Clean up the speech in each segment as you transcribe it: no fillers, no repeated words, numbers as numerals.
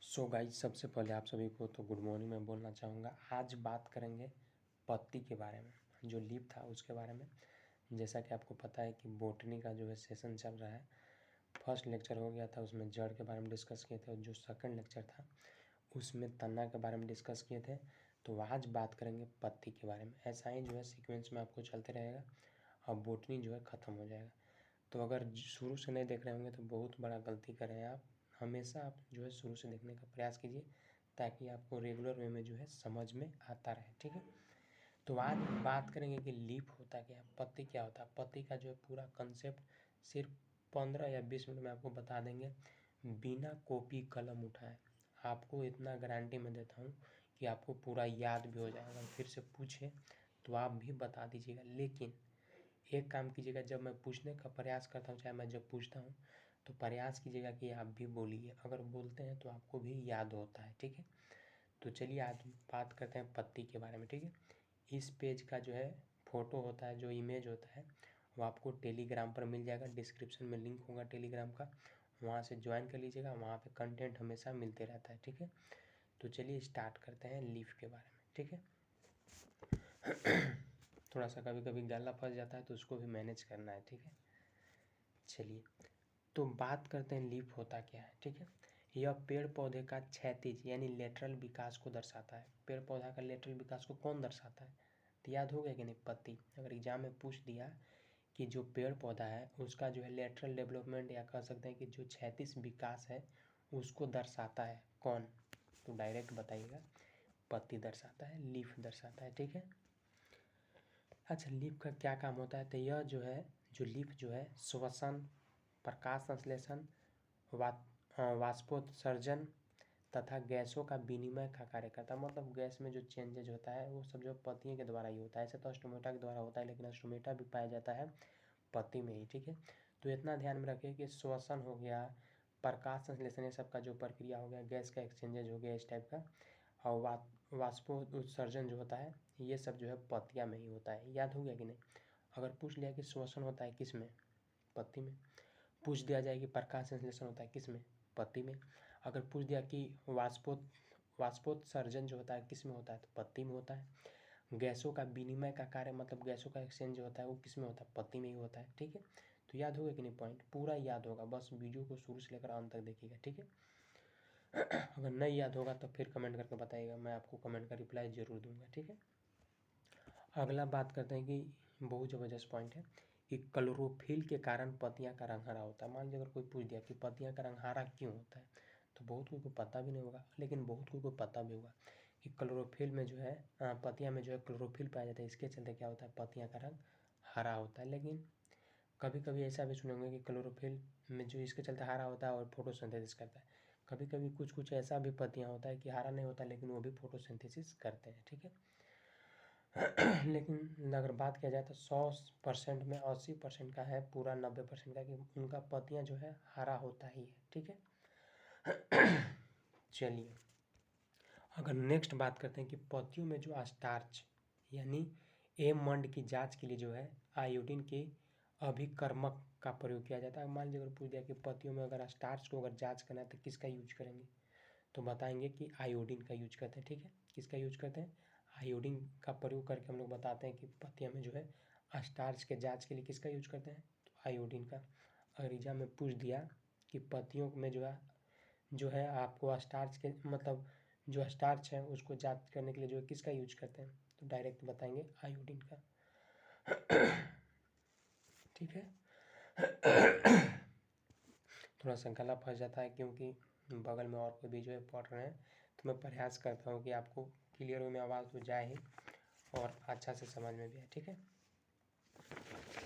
So guys, सबसे पहले आप सभी को तो गुड मॉर्निंग मैं बोलना चाहूँगा। आज बात करेंगे पत्ती के बारे में, जो लीफ था उसके बारे में। जैसा कि आपको पता है कि बॉटनी का जो है सेशन चल रहा है। फर्स्ट लेक्चर हो गया था, उसमें जड़ के बारे में डिस्कस किए थे, और जो सेकंड लेक्चर था उसमें तना के बारे में डिस्कस किए थे। तो आज बात करेंगे पत्ती के बारे में। ऐसा ही जो है सीक्वेंस में आपको चलते रहेगा और बॉटनी जो है ख़त्म हो जाएगा। तो अगर शुरू से नहीं देख रहे होंगे तो बहुत बड़ा गलती कर रहे हैं आप। हमेशा आप जो है शुरू से देखने का प्रयास कीजिए, ताकि आपको रेगुलर वे में जो है समझ में आता रहे। ठीक है, तो आज बात करेंगे कि लीफ होता क्या है, पत्ती क्या होता है। पत्ती का जो है पूरा कंसेप्ट सिर्फ 15 या 20 मिनट में आपको बता देंगे, बिना कॉपी कलम उठाए। आपको इतना गारंटी मैं देता हूँ कि आपको पूरा याद भी हो जाएगा। फिर से पूछे तो आप भी बता दीजिएगा, लेकिन एक काम कीजिएगा, जब मैं पूछने का प्रयास करता हूँ, चाहे मैं जब पूछता हूँ, तो प्रयास कीजिएगा कि आप भी बोलिए। अगर बोलते हैं तो आपको भी याद होता है। ठीक है, तो चलिए आज बात करते हैं पत्ती के बारे में। ठीक है, इस पेज का जो है फ़ोटो होता है, जो इमेज होता है वो आपको टेलीग्राम पर मिल जाएगा। डिस्क्रिप्शन में लिंक होगा टेलीग्राम का, वहाँ से ज्वाइन कर लीजिएगा। वहाँ पे कंटेंट हमेशा मिलते रहता है। ठीक है, तो चलिए स्टार्ट करते हैं लीफ के बारे में। ठीक है, थोड़ा सा कभी कभी गला फंस जाता है तो उसको भी मैनेज करना है। ठीक है, चलिए तो बात करते हैं लीफ होता क्या है। ठीक है, यह पेड़ पौधे का क्षैतिज यानी लेटरल विकास को दर्शाता है। पेड़ पौधा का लेटरल विकास को कौन दर्शाता है, तो याद हो गया कि नहीं, पत्ती। अगर एग्जाम में पूछ दिया कि जो पेड़ पौधा है उसका जो है लेटरल डेवलपमेंट, या कह सकते हैं कि जो क्षैतिज विकास है उसको दर्शाता है कौन, तो डायरेक्ट बताइएगा, पत्ती दर्शाता है, लीफ दर्शाता है। ठीक है, अच्छा लीफ का क्या काम होता है, तो यह जो है, जो लीफ जो है श्वसन, प्रकाश संश्लेषण, वाष्पोत्सर्जन तथा गैसों का विनिमय का कार्य करता है। मतलब गैस में जो चेंजेज होता है वो सब जो पत्तियों के द्वारा ही होता है। ऐसे तो स्टोमेटा के द्वारा होता है, लेकिन स्टोमेटा भी पाया जाता है पत्ती में ही। ठीक है, तो इतना ध्यान में रखिए कि श्वसन हो गया, प्रकाश संश्लेषण, ये सब का जो प्रक्रिया हो गया, गैस का एक्सचेंजेज हो गया इस टाइप का, और वाष्पोत्सर्जन जो होता है, ये सब जो है पत्तियाँ में ही होता है। याद हो गया कि नहीं। अगर पूछ लिया कि श्वसन होता है किस में, पत्ती में। पूछ दिया जाए कि प्रकाश संश्लेषण होता है किस में, पत्ती में। अगर पूछ दिया कि वाष्पोत्सर्जन जो होता है किस में होता है, तो पत्ती में होता है। गैसों का विनिमय का कार्य, मतलब गैसों का एक्सचेंज जो होता है वो किस में होता है, पत्ती में ही होता है। ठीक है, तो याद होगा कि नहीं, पॉइंट पूरा याद होगा, बस वीडियो को शुरू से लेकर अंत तक देखिएगा। ठीक है, अगर नहीं याद होगा तो फिर कमेंट करके बताइएगा, मैं आपको कमेंट का रिप्लाई ज़रूर दूंगा। ठीक है, अगला बात करते हैं कि बहुत ज़बरदस्त पॉइंट है कि क्लोरोफिल के कारण पत्तियां का रंग हरा होता है। मान लीजिए अगर कोई पूछ दिया कि पत्तियां का रंग हरा क्यों होता है, तो बहुत कोई को पता भी नहीं होगा, लेकिन बहुत कोई को पता भी होगा कि क्लोरोफिल में जो है, पत्तियां में जो है क्लोरोफिल पाया जाता है। इसके चलते क्या होता है, पत्तियां का रंग हरा होता है। लेकिन कभी कभी ऐसा भी सुने होंगे कि क्लोरोफिल में जो इसके चलते हरा होता है और फोटोसिंथेसिस करता है। कभी कभी कुछ कुछ ऐसा भी पत्तियां होता है कि हरा नहीं होता, लेकिन वो भी फोटोसिंथेसिस करते हैं। ठीक है, लेकिन अगर बात किया जाए तो 100% में 80% का है, पूरा 90% का, कि उनका पत्तियां जो है हरा होता ही है। ठीक है, चलिए अगर नेक्स्ट बात करते हैं कि पत्तियों में जो स्टार्च यानी मंड की जांच के लिए जो है आयोडीन के अभिकर्मक का प्रयोग किया जाता है। मान लीजिए अगर पूछ दिया कि पत्तियों में अगर स्टार्च को अगर जांच करना है तो किसका यूज करेंगे, तो बताएंगे कि आयोडीन का यूज करते हैं। ठीक है, किसका यूज करते हैं, आयोडीन का प्रयोग करके हम लोग बताते हैं कि पत्तियां में जो है स्टार्च के जांच के लिए किसका यूज करते हैं, तो आयोडीन का। अगर एग्जाम में पूछ दिया कि पत्तियों में जो है आपको स्टार्च के, मतलब जो स्टार्च है उसको जांच करने के लिए जो है किसका यूज करते हैं, तो डायरेक्ट बताएंगे आयोडीन का। ठीक है, थोड़ा सा गला फंस जाता है क्योंकि बगल में और कोई भी जो है पढ़ रहे हैं, तो मैं प्रयास करता हूँ कि आपको क्लियर वे में आवाज़ तो जाए ही और अच्छा से समझ में भी आए। ठीक है,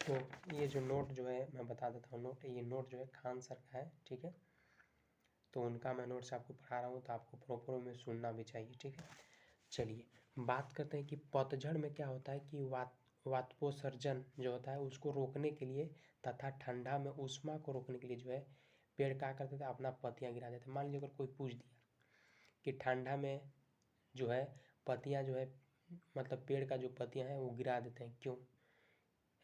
तो ये जो नोट जो है मैं बता देता हूँ, ये नोट जो है खान सर का है। ठीक है, तो उनका मैं नोट्स आपको पढ़ा रहा हूँ, तो आपको प्रॉपर में सुनना भी चाहिए। ठीक है, चलिए बात करते हैं कि पतझड़ में क्या होता है कि वाष्पोत्सर्जन जो होता है उसको रोकने के लिए तथा ठंडा में ऊष्मा को रोकने के लिए जो है पेड़ क्या करते थे, अपना पत्तियां गिरा देते। मान लीजिए अगर कोई पूछ दिया कि ठंडा में जो है पत्तियां जो है, मतलब पेड़ का जो पत्तियां हैं वो गिरा देते हैं, क्यों,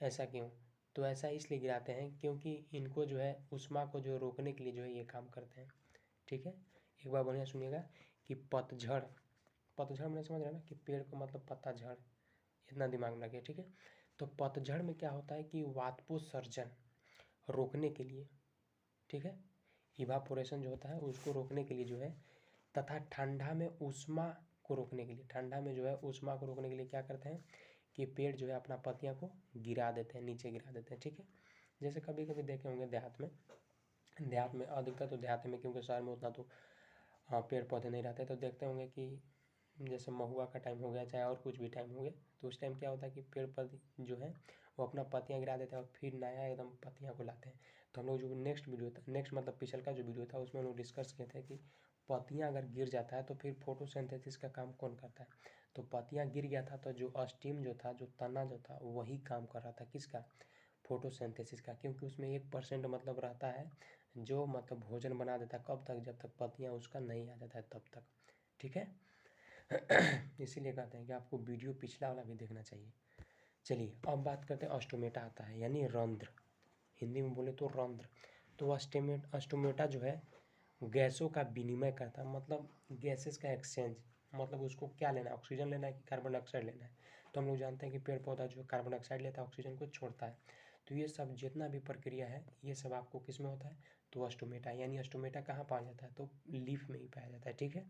ऐसा क्यों, तो ऐसा इसलिए गिराते हैं क्योंकि इनको जो है ऊष्मा को जो रोकने के लिए जो है ये काम करते हैं। ठीक है, एक बार बढ़िया सुनिएगा कि पतझड़, पतझड़ मैंने समझ रहा है ना कि पेड़ को मतलब पत्ता झड़, इतना दिमाग में लगे, ठीक है। तो पतझड़ में क्या होता है कि वाष्पोत्सर्जन रोकने के लिए, ठीक है, इवापोरेशन जो होता है उसको रोकने के लिए जो है, तथा ठंडा में ऊष्मा को रोकने के लिए, ठंडा में जो है ऊष्मा को रोकने के लिए क्या करते हैं कि पेड़ जो है अपना पत्तियां को गिरा देते हैं, नीचे गिरा देते हैं, ठीक है। जैसे कभी कभी देखे होंगे देहात में अधिकतर तो देहात में, क्योंकि शहर में उतना तो पेड़ पौधे नहीं रहते, तो देखते होंगे कि जैसे महुआ का टाइम हो गया चाहे और कुछ भी टाइम हो गया, तो उस टाइम क्या होता है कि पेड़ पौधे जो है वो अपना पत्तियां गिरा देते हैं और फिर नया एकदम पत्तियां को लाते हैं। तो हम लोग जो नेक्स्ट वीडियो था, नेक्स्ट मतलब पिछल का जो वीडियो था, उसमें हम लोग डिस्कस किए थे कि पत्तियां अगर गिर जाता है तो फिर फोटोसिंथेसिस का काम कौन करता है। तो पत्तियां गिर गया था तो जो स्टीम जो था, जो तना जो था, वही काम कर रहा था किसका, फोटोसिंथेसिस का, क्योंकि उसमें 1% मतलब रहता है जो मतलब भोजन बना देता है, कब तक, जब तक पत्तियां उसका नहीं आ जाता है तब तक, ठीक है। इसीलिए कहते हैं कि आपको वीडियो पिछला वाला भी देखना चाहिए। चलिए अब बात करते हैं, ऑस्टोमेटा आता है यानी रंध्र, हिंदी में बोले तो रंध्र। तो ऑस्टोमेटा जो है गैसों का विनिमय करता है, मतलब गैसेस का एक्सचेंज, मतलब उसको क्या लेना है, ऑक्सीजन लेना है कि कार्बन डाइऑक्साइड लेना है। तो हम लोग जानते हैं कि पेड़ पौधा जो कार्बन डाइऑक्साइड लेता है, ऑक्सीजन को छोड़ता है। तो ये सब जितना भी प्रक्रिया है ये सब आपको किस में होता है, तो ऑस्टोमेटा, यानी ऑस्टोमेटा कहाँ पाया जाता है, तो लीफ में ही पाया जाता है, ठीक है।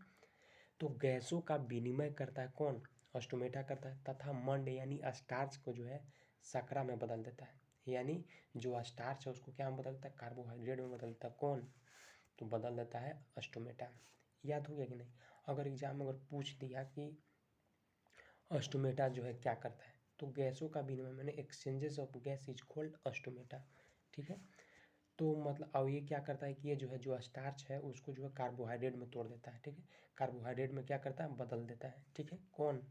तो गैसों का विनिमय करता है कौन, ऑस्टोमेटा करता है, तथा मंड यानी स्टार्च को जो है शकरा में बदल देता है, यानी जो स्टार्च है उसको क्या में बदल देता है, कार्बोहाइड्रेट में बदल देता है कौन, तो बदल देता है ऑस्टोमेटा। याद हो गया कि नहीं। अगर एग्जाम में अगर पूछ दिया कि ऑस्टोमेटा जो है क्या करता है, तो गैसों का विनिमय मैंने exchanges of gas is called stomata, ठीक है। तो मतलब अब ये क्या करता है कि ये जो है जो स्टार्च है उसको जो है कार्बोहाइड्रेट में तोड़ देता है, ठीक है, कार्बोहाइड्रेट में क्या करता है, बदल देता है, ठीक है, कौन,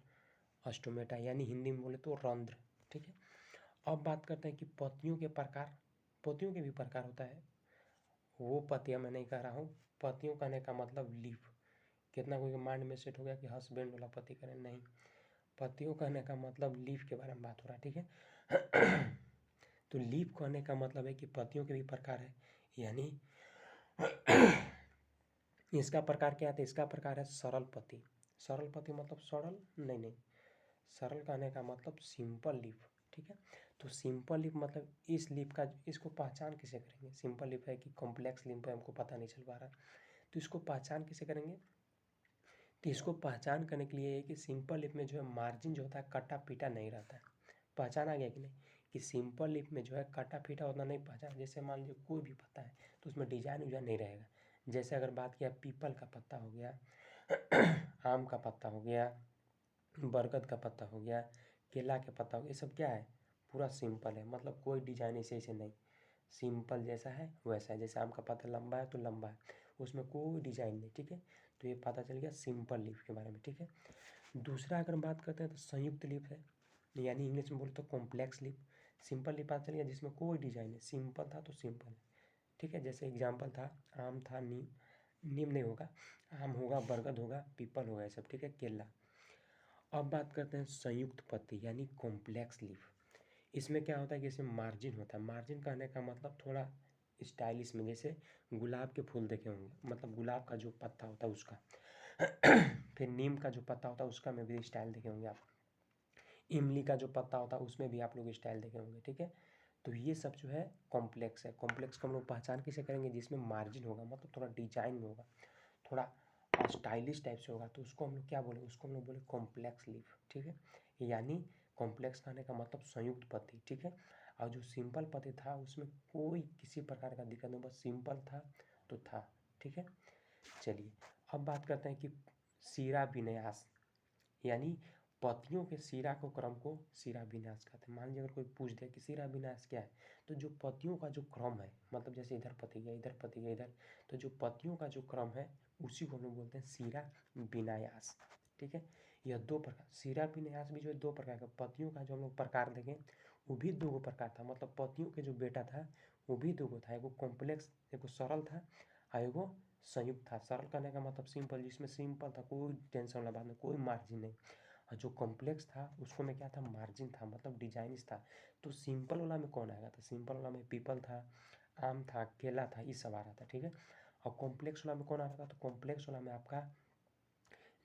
ऑस्टोमेटा, यानी हिंदी में बोले तो रंध्र, ठीक है। अब बात करते हैं कि पत्तियों के प्रकार, पत्तियों के भी प्रकार होता है, वो पत्तियां मैं नहीं कह रहा हूँ, पत्तियों कहने का मतलब लीफ, कितना कोई माइंड में सेट हो गया कि हस्बैंड वाला पति करें, नहीं, पत्तियों कहने का मतलब लीफ के बारे में बात हो रहा है, ठीक है। तो लीफ कहने का मतलब है कि पत्तियों के भी प्रकार है, यानी इसका प्रकार क्या है, इसका प्रकार है सरल पत्ती, सरल पत्ती मतलब सरल नहीं, सरल कहने का मतलब सिंपल लीफ, ठीक है। तो सिंपल लीफ मतलब इस लीफ का, इसको पहचान कैसे करेंगे, सिंपल लीफ है कि कॉम्प्लेक्स लीफ है हमको पता नहीं चल पा रहा, तो इसको पहचान कैसे करेंगे, तो इसको पहचान करने के लिए कि सिंपल लिप में जो है मार्जिन जो होता है कटा पीटा नहीं रहता है, पहचान आ गया कि नहीं, कि सिंपल लिप में जो है कटा पीटा उतना नहीं पहचान, जैसे मान लीजिए कोई भी पत्ता है तो उसमें डिजाइन उजाइन नहीं रहेगा, जैसे अगर बात किया पीपल का पत्ता हो गया, आम का पत्ता हो गया, बरगद का पत्ता हो गया, केला के पत्ता हो गया, ये सब क्या है, पूरा सिंपल है, मतलब कोई डिजाइन ऐसे ऐसे नहीं, सिंपल जैसा है वैसा है, जैसे आम का पत्ता लंबा है तो लंबा है, उसमें कोई डिजाइन नहीं, ठीक है। तो ये पता चल गया सिंपल लीफ के बारे में, ठीक है। दूसरा अगर बात करते हैं तो संयुक्त लीफ है, यानी इंग्लिश में बोलते तो कॉम्प्लेक्स लीफ। सिंपल लीफ पता चल गया जिसमें कोई डिजाइन है, सिंपल था तो सिंपल है, ठीक है। जैसे एग्जाम्पल था आम था, नीम नहीं होगा, आम होगा, बरगद होगा, पीपल होगा, ये सब, ठीक है, केला। अब बात करते हैं संयुक्त पत्ती यानी कॉम्प्लेक्स लीफ। इसमें क्या होता है कि इसमें मार्जिन होता है, मार्जिन कहने का मतलब थोड़ा स्टाइलिश में, जैसे गुलाब के फूल देखे होंगे, मतलब गुलाब का जो पत्ता होता है उसका, फिर नीम का जो पत्ता होता है उसका में भी स्टाइल देखे होंगे आप, इमली का जो पत्ता होता है उसमें भी आप लोग स्टाइल देखे होंगे, ठीक है। तो ये सब जो है कॉम्प्लेक्स है, कॉम्प्लेक्स को हम लोग पहचान कैसे करेंगे, जिसमें मार्जिन होगा, मतलब थोड़ा डिजाइन में होगा, थोड़ा स्टाइलिश टाइप से होगा, तो उसको हम लोग क्या बोले, उसको हम लोग बोले कॉम्प्लेक्स लीफ, ठीक है। यानी कॉम्प्लेक्स कहने का मतलब संयुक्त पत्ती, ठीक है। और जो सिंपल पत्ती था उसमें कोई किसी प्रकार का दिक्कत नहीं, बस सिंपल था तो था, ठीक है। चलिए अब बात करते हैं कि शिरा विन्यास, यानी पत्तियों के शिरा को क्रम को शिरा विन्यास कहते हैं। मान लीजिए अगर कोई पूछ दे कि शिरा विन्यास क्या है, तो जो पत्तियों का जो क्रम है, मतलब जैसे इधर पत्ती गया, इधर पत्ती गया, इधर, तो जो पत्तियों का जो क्रम है उसी को हम लोग बोलते हैं शिरा विन्यास, ठीक है। यह दो प्रकार, शिरा विन्यास भी जो है दो प्रकार का, पत्तियों का जो हम लोग प्रकार देखें वो भी दो प्रकार था, मतलब पत्तियों के जो बेटा था वो भी दो था, एगो कॉम्प्लेक्स, एगो सरल था और एगो संयुक्त था। सरल करने का मतलब सिंपल, जिसमें सिंपल था, कोई टेंशन वाला बात नहीं, कोई मार्जिन नहीं, और जो कॉम्प्लेक्स था उसको में क्या था, मार्जिन था, मतलब डिजाइनिश था। तो सिंपल वाला में कौन आएगा, तो सिंपल वाला में पीपल था, आम था, केला था, ये सब आ रहा था, ठीक है। और कॉम्प्लेक्स वाला में कौन आ रहा था, तो कॉम्प्लेक्स वाला में आपका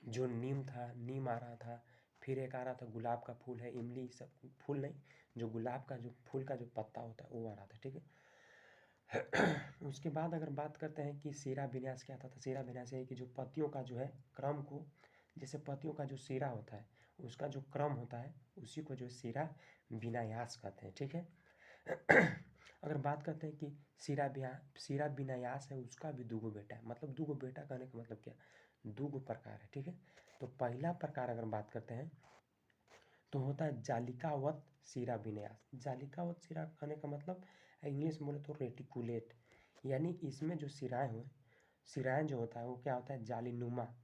जो नीम था, नीम आ रहा था, फिर एक आ रहा था गुलाब का फूल है, इमली, सब फूल नहीं, जो गुलाब का जो फूल का जो पत्ता होता है वो आ रहा था, ठीक है। उसके बाद अगर बात करते हैं कि सिरा विन्यास क्या था, तो सिरा विन्यास है कि जो पत्तियों का जो है क्रम को, जैसे पत्तियों का जो सिरा होता है उसका जो क्रम होता है उसी को जो सिरा विन्यास कहते हैं, ठीक है। अगर बात करते हैं कि सिरा विन्यास है, उसका भी दूगो बेटा है, मतलब दूगो बेटा कहने का मतलब क्या, दूगो प्रकार है, ठीक है। तो पहला प्रकार अगर बात करते हैं तो होता है जालिकावत सिरा विन्यास। जालिकावत सिरा कहने का मतलब इंग्लिश में बोले तो रेटिकुलेट, यानी इसमें जो सिराएं जो होता है वो क्या होता है, जालीनुमा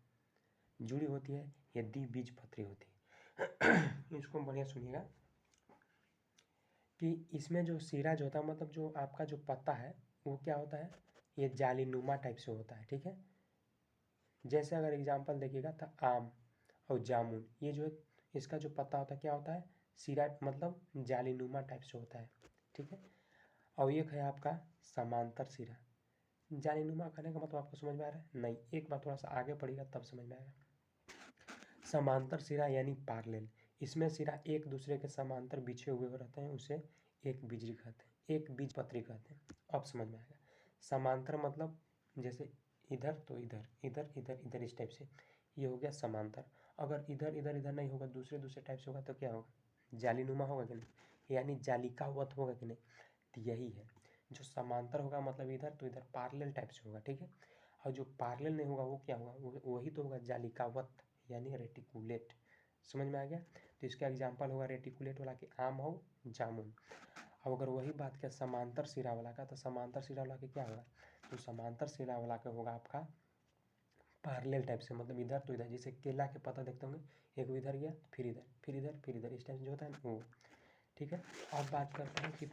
जुड़ी होती है, ये द्विबीजपत्री होती है। इसको बढ़िया सुनिएगा कि इसमें जो सिरा जो होता है, मतलब जो आपका जो पत्ता है वो क्या होता है, ये जालीनुमा टाइप से होता है, ठीक है। जैसे अगर एग्जाम्पल देखिएगा तो आम और जामुन, ये जो इसका जो पत्ता होता है क्या होता है, सिरा मतलब जालीनुमा टाइप से होता है, ठीक है। और एक है आपका समांतर सिरा। जालीनुमा कहने का मतलब आपको समझ में आ रहा है, नहीं, एक बार थोड़ा सा आगे पढ़िएगा तब समझ में आएगा। समांतर सिरा यानी पैरेलल, इसमें सिरा एक दूसरे के समांतर बिछे हुए रहते हैं, उसे एक बीजरी कहते हैं, एक बीजपत्री कहते हैं। अब समझ में आएगा। समांतर मतलब जैसे इधर तो इधर, इधर इधर इधर, इस टाइप से, ये हो गया समांतर। अगर इधर इधर इधर नहीं होगा, दूसरे दूसरे टाइप से होगा तो क्या होगा, जालीनुमा होगा कि नहीं, यानी जालिकावत होगा कि नहीं, तो यही है। जो समांतर होगा मतलब इधर तो इधर पैरेलल टाइप से होगा, ठीक है। और जो पैरेलल नहीं होगा वो क्या होगा, वही तो होगा जालिकावत, यानी रेटिकुलेट। समझ में आ गया। तो इसका एग्जाम्पल होगा रेटिकुलेट वाला कि आम हो, जामुन। अब अगर वही बात किया समांतर सिरा वाला का, तो समांतर सिरा वाला के क्या होगा, तो समांतर सिरा वाला का होगा आपका पैरेलल टाइप से, मतलब इधर तो इधर, जैसे केला के पत्ता देखते होंगे, एक इधर गया फिर इधर फिर इधर फिर इधर, इस टाइप जो होता है ना वो, ठीक है। अब बात करते हैं कि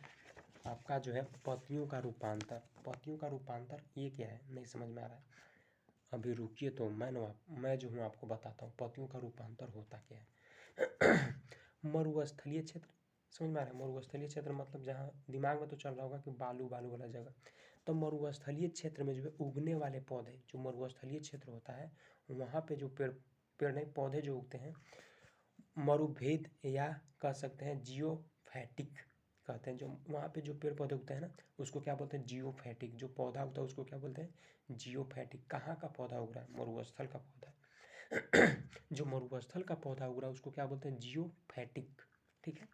आपका जो है पत्तियों का रूपांतर। पत्तियों का रूपांतर ये क्या है, नहीं समझ में आ रहा है, अभी रुकिए तो मैं जो हूँ आपको बताता हूँ पत्तियों का रूपांतर होता क्या है। मरुस्थलीय क्षेत्र, समझ में आ रहा है, मरुस्थलीय क्षेत्र मतलब जहाँ दिमाग में तो चल रहा होगा कि बालू बालू वाला जगह, तो मरुस्थलीय क्षेत्र में जो है उगने वाले पौधे, जो मरुस्थलीय क्षेत्र होता है वहाँ पे जो पेड़ पेड़ नहीं पौधे जो उगते हैं, मरुभेद या कह सकते हैं जियोफैटिक कहते हैं, जो वहाँ पे जो पेड़ पौधे उगते हैं ना उसको क्या बोलते हैं, जियोफैटिक। जो पौधा उगता है उसको क्या बोलते हैं, जियोफैटिक। कहाँ का पौधा उग रहा है, मरुस्थल का पौधा। जो मरुस्थल का पौधा उग रहा है उसको क्या बोलते हैं, जियोफैटिक, ठीक है।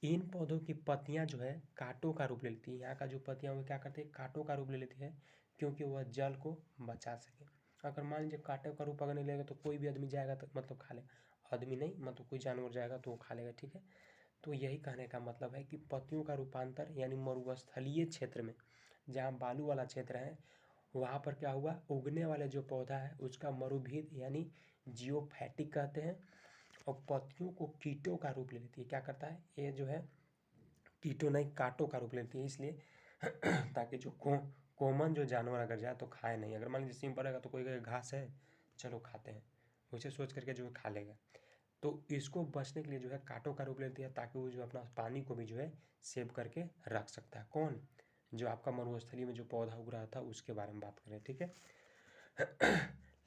इन पौधों की पत्तियां जो है कांटों का रूप ले लेती है। यहाँ का जो पत्तियां वो क्या करती है, कांटों का रूप ले लेती है, क्योंकि वह जल को बचा सके। अगर मान लीजिए कांटों का रूप अगर नहीं लेगा तो कोई भी आदमी जाएगा तो मतलब खा लेगा, आदमी नहीं मतलब कोई जानवर जाएगा तो वो खा लेगा, ठीक है। तो यही कहने का मतलब है कि पत्तियों का रूपांतर यानी मरुस्थलीय क्षेत्र में, जहाँ बालू वाला क्षेत्र है वहाँ पर क्या हुआ, उगने वाले जो पौधा है उसका मरुभेद यानी जियोफैटिक कहते हैं, और पत्तियों को कीटों का रूप ले लेती है। क्या करता है ये जो है, कीटों नहीं कांटों का रूप लेती है, इसलिए ताकि जो कॉमन जो जानवर अगर जाए तो खाए नहीं। अगर मान लीजिए सिंपल रहेगा तो कोई कहेगा घास है चलो खाते हैं, उसे सोच करके जो है खा लेगा। तो इसको बचने के लिए जो है कांटों का रूप लेती है, ताकि वो जो अपना पानी को भी जो है सेव करके रख सकता है। कौन, जो आपका मरुस्थलीय में जो पौधा उग रहा था उसके बारे में बात करें, ठीक है।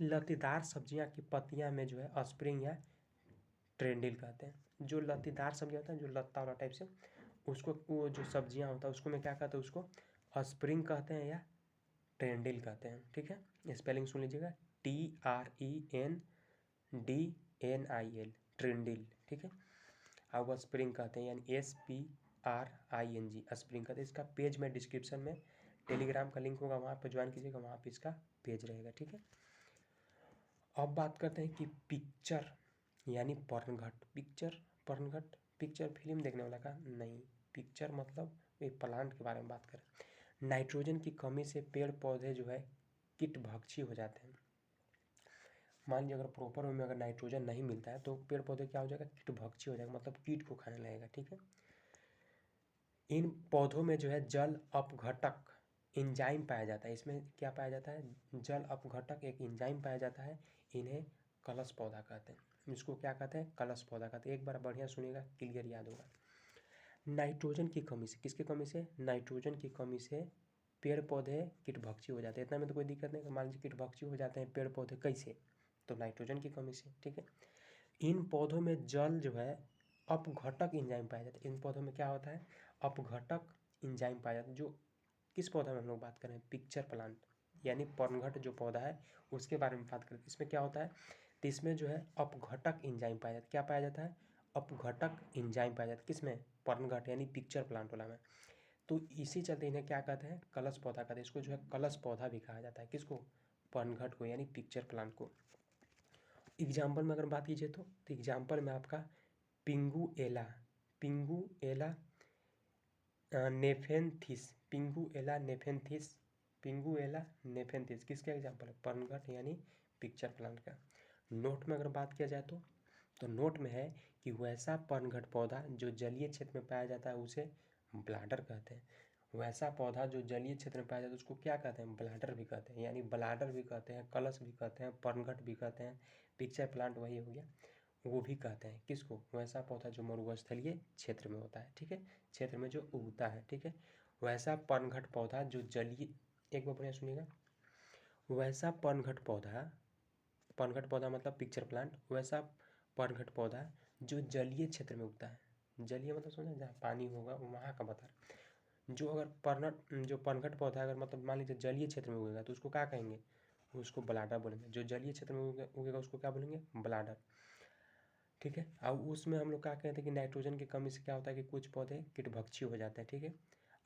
लतीदार सब्जियां की पत्तियां में जो है स्प्रिंग या ट्रेंडिल कहते हैं। जो लतीदार सब्जियां होता है जो लत्ता वाला टाइप से, उसको वो जो सब्जियां होता है उसको मैं क्या कहता हूँ, उसको स्प्रिंग कहते हैं या ट्रेंडिल कहते हैं, ठीक है। स्पेलिंग सुन लीजिएगा, TRENDIL, ट्रेंडिल, ठीक है। अब वह स्प्रिंग कहते हैं यानी SPRING, स्प्रिंग कहते हैं। इसका पेज में डिस्क्रिप्शन में टेलीग्राम का लिंक होगा, वहाँ पर ज्वाइन कीजिएगा, वहाँ पर इसका पेज रहेगा, ठीक है। अब बात करते हैं कि पिक्चर यानी पर्णघट। पिक्चर फिल्म देखने वाला का नहीं, पिक्चर मतलब एक प्लांट के बारे में बात करें। नाइट्रोजन की कमी से पेड़ पौधे जो है कीटभक्षी हो जाते हैं। मान लीजिए अगर प्रॉपर वे में अगर नाइट्रोजन नहीं मिलता है तो पेड़ पौधे क्या हो जाएगा, कीटभक्षी हो जाएगा, मतलब कीट को खाने लगेगा, ठीक है। इन पौधों में जो है जल अपघटक एंजाइम पाया जाता है। इसमें क्या पाया जाता है, जल अपघटक एक एंजाइम पाया जाता है। इन्हें कलश पौधा कहते हैं। इसको क्या कहते हैं, कलश पौधा कहते हैं। एक बार बढ़िया सुनिएगा, क्लियर याद होगा। नाइट्रोजन की कमी से, किसकी कमी से, नाइट्रोजन की कमी से पेड़ पौधे कीटभक्षी हो जाते हैं। इतना में तो कोई दिक्कत नहीं, मान लीजिए कीटभक्षी हो जाते हैं पेड़ पौधे, कैसे? तो नाइट्रोजन की कमी से, ठीक है। इन पौधों में जल जो है अपघटक एंजाइम पाया जाता है। इन पौधों में क्या होता है? अपघटक एंजाइम पाया जाता है। जो किस पौधा में हम लोग बात करें? पिक्चर प्लांट, यानी पर्णघट जो पौधा है उसके बारे में बात करें। इसमें क्या होता है? तो इसमें जो है अपघटक एंजाइम पाया जाता है। क्या पाया जाता है? अपघटक एंजाइम पाया जाता है। किसमें? पर्णघट यानी पिक्चर प्लांट वाला में। तो इसी चलते इन्हें क्या कहते हैं? कलश पौधा कहते हैं। इसको जो है कलश पौधा भी कहा जाता है। किसको? पर्णघट को, यानी पिक्चर प्लांट को। एग्जाम्पल में अगर बात कीजिए तो एग्जाम्पल में आपका पिंगुएला, पिंगुएला नेफेंथिस, पिंगुएला नेफेंथिस, पिंगुएला नेफेंथिस किसका एग्जाम्पल है? पर्णघट यानी पिक्चर प्लांट का। नोट में अगर बात किया जाए तो नोट में है कि वैसा पर्णघट पौधा जो जलीय क्षेत्र में पाया जाता है उसे ब्लाडर कहते हैं। वैसा पौधा जो जलीय क्षेत्र में पाया जाता है उसको क्या कहते हैं? ब्लाडर भी कहते हैं। यानी ब्लाडर भी कहते हैं, कलश भी कहते हैं, पर्णघट भी कहते हैं, पिक्चर प्लांट वही हो गया, वो भी कहते हैं। किसको? वैसा पौधा जो मरुस्थलीय क्षेत्र में होता है, ठीक है, क्षेत्र में जो उगता है, ठीक है। वैसा पर्णघट पौधा जो जलीय, एक बार बढ़िया सुनिएगा, वैसा पर्णघट पौधा, पर्णघट पौधा मतलब पिक्चर प्लांट, वैसा पर्णघट पौधा जो जलीय क्षेत्र में उगता है। जलीय मतलब समझा, जहाँ पानी होगा वहाँ का बता रहा। जो अगर जो पर्णघट पौधा अगर मतलब मान लीजिए जलीय क्षेत्र में उगेगा तो उसको क्या कहेंगे? उसको ब्लाडर बोलेंगे। जो जलीय क्षेत्र में उगेगा उसको क्या बोलेंगे? ब्लाडर, ठीक है। अब उसमें हम लोग क्या कहते हैं कि नाइट्रोजन की कमी से क्या होता है कि कुछ पौधे कीटभक्षी हो जाते हैं, ठीक है।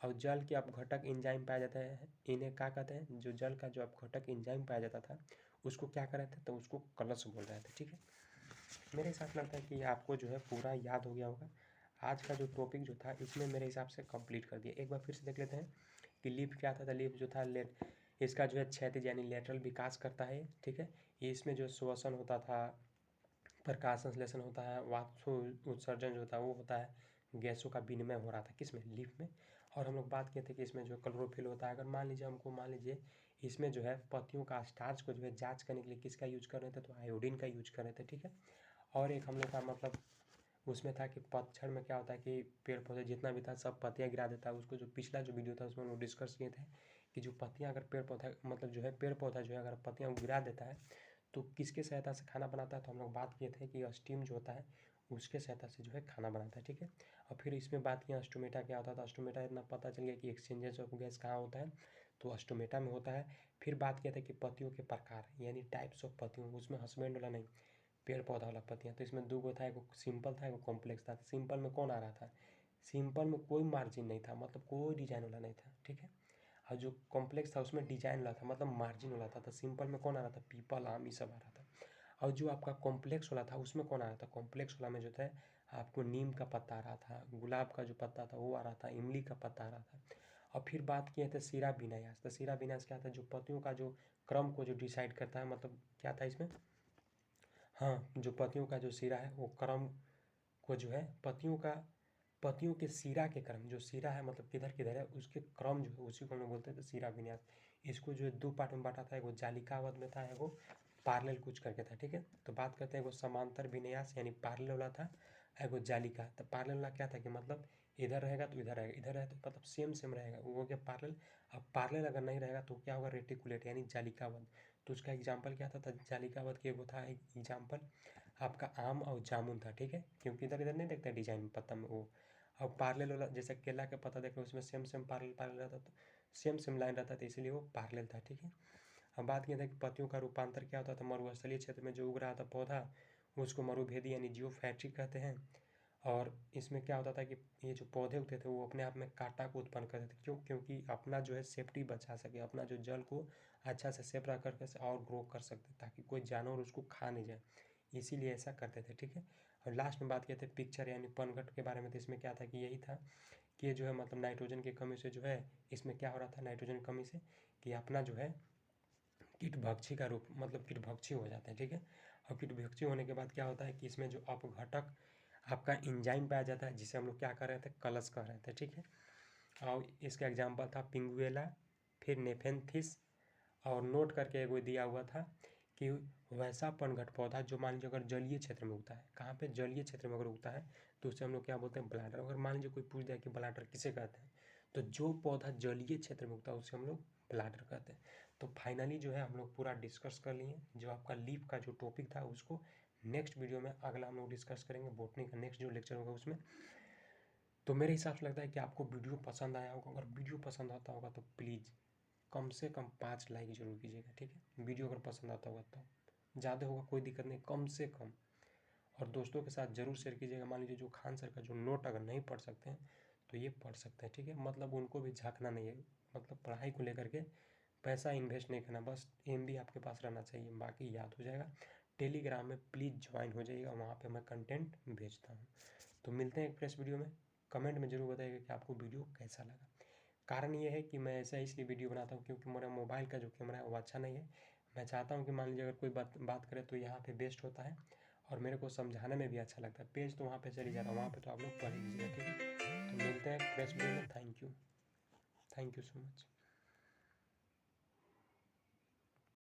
और जल के अपघटक एंजाइम पाया जाता है, इन्हें क्या कहते हैं? जो जल का जो अपघटक एंजाइम पाया जाता था उसको क्या कर रहे थे? तो उसको कलश बोल रहे थे, ठीक है। मेरे हिसाब से लगता है कि आपको जो है पूरा याद हो गया होगा। आज का जो टॉपिक जो था इसमें मेरे हिसाब से कंप्लीट कर दिया। एक बार फिर से देख लेते हैं कि लीफ क्या था। लीफ जो था इसका जो है क्षैतिज यानी लेटरल विकास करता है, ठीक है। ये इसमें जो श्वसन होता था, प्रकाश संश्लेषण होता है, वाष्प उत्सर्जन जो होता है वो होता है, गैसों का विनिमय हो रहा था किसमें? लीफ में। और हम लोग बात किए थे कि इसमें जो क्लोरोफिल होता है, अगर मान लीजिए इसमें जो है पत्तियों का स्टार्च को जो है जांच करने के लिए किसका यूज कर रहे थे? तो आयोडीन का यूज कर रहे थे, ठीक है। और एक हम लोग का मतलब उसमें था कि पतझड़ में क्या होता है कि पेड़ पौधे जितना भी था सब पत्तियाँ गिरा देता है। उसको जो पिछला जो वीडियो था उसमें हम लोग डिस्कस किए थे कि जो पत्तियाँ अगर पेड़ पौधा मतलब जो है पेड़ पौधा जो है अगर पत्तियाँ गिरा देता है तो किसके सहायता से खाना बनाता है? तो हम लोग बात किए थे कि स्टीम जो होता है उसके सहायता से जो है खाना बनाता है, ठीक है। और फिर इसमें बात किया स्टोमेटा क्या होता था। स्टोमेटा इतना पता चल गया कि एक्सचेंजेस ऑफ गैस कहाँ होता है? तो स्टोमेटा में होता है। फिर बात किया था कि पत्तियों के प्रकार यानी टाइप्स ऑफ पत्तियों, उसमें हस्बैंड वाला नहीं, पेड़ पौधा वाला पत्तियाँ। तो इसमें दो गो था, एक सिंपल था एक कॉम्प्लेक्स था। सिंपल में कौन आ रहा था? सिंपल में कोई मार्जिन नहीं था, मतलब कोई डिजाइन वाला नहीं था, ठीक है। और जो कॉम्प्लेक्स था उसमें डिजाइन वाला था, मतलब मार्जिन वाला था। तो सिंपल में कौन आ रहा था? पीपल, आम, ये सब आ रहा था। और जो आपका कॉम्प्लेक्स वाला था उसमें कौन आ रहा था? कॉम्प्लेक्स वाला में जो था आपको नीम का पत्ता आ रहा था, गुलाब का जो पत्ता था वो आ रहा था, इमली का पत्ता आ रहा था। और फिर बात किए थे सीरा विन्यास। तो सीरा विन्यास क्या था? जो पत्तियों का जो क्रम को जो डिसाइड करता है, मतलब क्या था इसमें? हाँ, जो पत्तियों का जो सिरा है वो क्रम को जो है पत्तियों के सिरा के क्रम, जो सिरा है मतलब किधर किधर है उसके क्रम जो है उसी को हम लोग बोलते थे सिरा विन्यास। इसको जो है दो पार्ट में बांटा था, एगो जालिकावत में था, एगो पार्लेल कुछ करके था, ठीक है। तो बात करते हैं एगो समांतर विन्यास यानी पार्लेल वाला था, एगो जालिका। तो पार्लेल वाला क्या था कि मतलब इधर रहेगा तो इधर रहेगा, इधर रहेगा तो मतलब सेम सेम रहेगा, वो हो गया पार्लेल। अब पार्लेल अगर नहीं रहेगा तो क्या होगा? रेटिकुलेट यानी जालिकावत। तो उसका एग्जाम्पल क्या था? जालिकावत की एगो था एग्जाम्पल आपका आम और जामुन था, ठीक है। क्योंकि इधर इधर नहीं देखते डिजाइन में पत्ता में वो। अब पार्लेल वाला जैसे केला का पत्ता देख रहे हो उसमें सेम सेम पार्लेल पार्लेल रहता, तो सेम सेम लाइन रहता था, इसलिए वो पार्लेल था, ठीक है। अब बात किया था कि पत्तियों का रूपांतर क्या होता था? मरुस्थलीय क्षेत्र में जो उग रहा था पौधा उसको मरुभेदी यानी जियोफैट्रिक कहते हैं। और इसमें क्या होता था कि ये जो पौधे उगते थे वो अपने आप में कांटा को उत्पन्न करते थे। क्यों? क्योंकि अपना जो है सेफ्टी बचा सके, अपना जो जल को अच्छा से सेफ रख करके और ग्रो कर सकते ताकि कोई जानवर उसको खा नहीं जाए, इसीलिए ऐसा करते थे, ठीक है। और लास्ट में बात किए थे पिक्चर यानी पनघट के बारे में। तो इसमें क्या था कि यही था कि ये जो है मतलब नाइट्रोजन की कमी से जो है इसमें क्या हो रहा था? नाइट्रोजन की कमी से कि अपना जो है कीटभक्षी का रूप मतलब कीटभक्षी हो जाते हैं, ठीक है। और कीटभक्षी होने के बाद क्या होता है कि इसमें जो अपघटक आपका एंजाइम पाया जाता है जिसे हम लोग क्या कर रहे थे? कलश कह रहे थे, ठीक है। और इसका एग्जाम्पल था पिंगुएला, फिर नेफेंथिस। और नोट करके एगो दिया हुआ था कि वैसा पनघट पौधा जो मान लीजिए अगर जलीय क्षेत्र में उगता है, कहाँ पे? जलीय क्षेत्र में अगर उगता है तो उसे हम लोग क्या बोलते हैं? ब्लाडर। अगर मान लीजिए कोई पूछ दिया कि ब्लाडर किसे कहते हैं तो जो पौधा जलीय क्षेत्र में उगता है उसे हम लोग ब्लाडर कहते हैं। तो फाइनली जो है हम लोग पूरा डिस्कस कर लिए। जो आपका लीफ का जो टॉपिक था उसको नेक्स्ट वीडियो में अगला हम लोग डिस्कस करेंगे, बॉटनी का नेक्स्ट जो लेक्चर होगा उसमें। तो मेरे हिसाब से लगता है कि आपको वीडियो पसंद आया होगा। अगर वीडियो पसंद आता होगा तो प्लीज़ कम से कम 5 लाइक जरूर कीजिएगा, ठीक है। वीडियो अगर पसंद आता होगा तो ज़्यादा होगा कोई दिक्कत नहीं, कम से कम। और दोस्तों के साथ ज़रूर शेयर कीजिएगा। मान लीजिए जो खान सर का जो नोट अगर नहीं पढ़ सकते हैं तो ये पढ़ सकते हैं, ठीक है। मतलब उनको भी झांकना नहीं है, मतलब पढ़ाई को लेकर के पैसा इन्वेस्ट नहीं करना, बस MB आपके पास रहना चाहिए, बाकी याद हो जाएगा। टेलीग्राम में प्लीज़ ज्वाइन हो जाइएगा, वहाँ पे मैं कंटेंट भेजता हूँ। तो मिलते हैं एक फ्रेश वीडियो में। कमेंट में ज़रूर बताइएगा कि आपको वीडियो कैसा लगा। कारण ये है कि मैं ऐसा इसलिए वीडियो बनाता हूँ क्योंकि मेरा मोबाइल का जो कैमरा है वो अच्छा नहीं है। मैं चाहता हूँ कि मान लीजिए अगर कोई बात करे तो यहाँ पे बेस्ट होता है और मेरे को समझाने में भी अच्छा लगता है। पेज तो वहाँ पे चली जा रहा है, वहाँ पे तो आप लोग पढ़ लीजिएगा, ठीक है। तो मिलते हैं फ्रेश वीडियो में। Thank you so much.